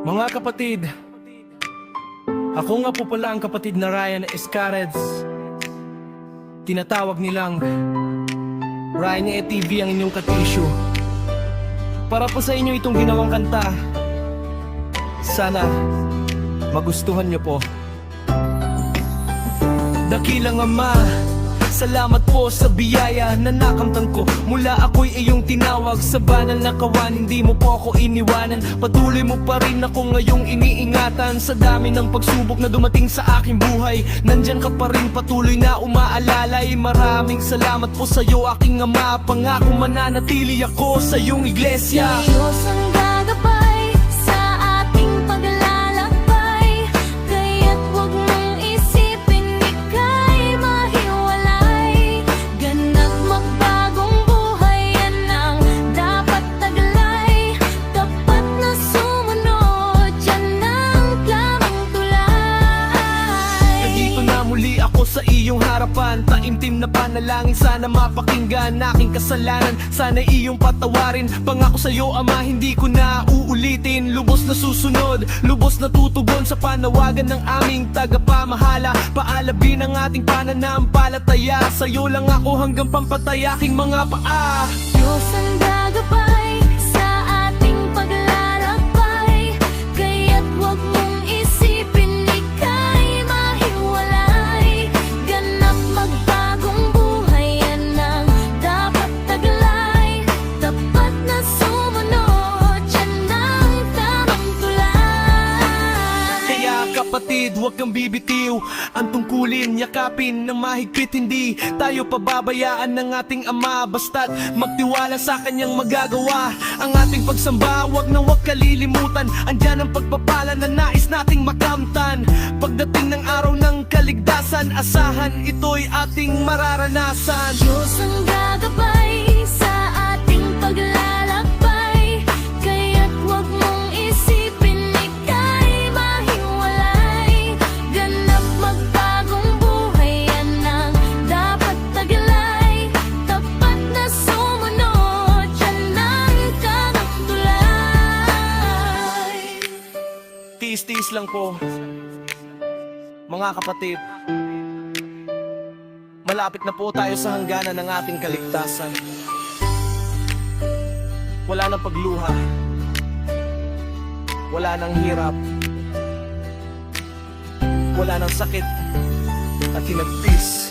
Mga kapatid, ako nga po pala ang kapatid na Ryan Escarez. Tinatawag nilang Ryan ATV ang inyong katisyo. Para po sa inyo itong ginawang kanta. Sana magustuhan niyo po. Dakilang Ama, salamat po sa biyaya na nakamtan ko. Mula ako'y iyong tinawag sa banal na kawan. Hindi mo po ako iniwanan, patuloy mo pa rin ako ngayong iniingatan. Sa dami ng pagsubok na dumating sa aking buhay, nandyan ka pa rin, patuloy na umaalalay. Maraming salamat po sa'yo aking Ama. Pangako mananatili ako sa iyong iglesia. Diyos ang gagabay sa ating paglalakbay, kaya't huwag mong isipin ika'y mahiwalay. Ganap magbagong buhay, yan ang dapat taglay. Tapat na sumunod, yan ang tamang tulay. Nandito na muli ako sa iyong harapan, taimtim na panalangin, sana mapakinggan aking kasalanan, sana iyong patawarin. Pangako sa'yo Ama, hindi ko na uulitin. Lubos na susunod, lubos na tutugon sa panawagan ng aming tagapamahala. Paalabin ang ating pananampalataya, sa'yo lang ako hanggang pampatay aking mga paa. Diyos ang gagabay sa ating paglalakbay, kaya't huwag mong isipin ika'y mahiwalay. Ganap magbagong buhay, yan ang dapat taglay. Tapat na sumunod, yan ang tamang tulay. Kaya kapatid, huwag kang bibitiw. Ang tungkulin, yakapin ng mahigpit. Hindi tayo pababayaan ng ating Ama, basta't magtiwala sa kanyang magagawa. Ang ating pagsamba, huwag na huwag kalilimutan. Andyan ang pagpapala na nais nating makamtan. Pagdating ng araw ng kaligtasan, asahan ito'y ating mararanasan. Diyos ang gagabay sa ating paglalakbay, kaya't huwag mong isipin ika'y mahiwalay. Ganap magbagong buhay, yan ang dapat taglay. Tapat na sumunod, yan ang tamang tulay. Tiis-tiis lang po, mga kapatid. Malapit na po tayo sa hangganan ng ating kaligtasan. Wala nang pagluha, wala nang hirap, wala nang sakit at hinagpis.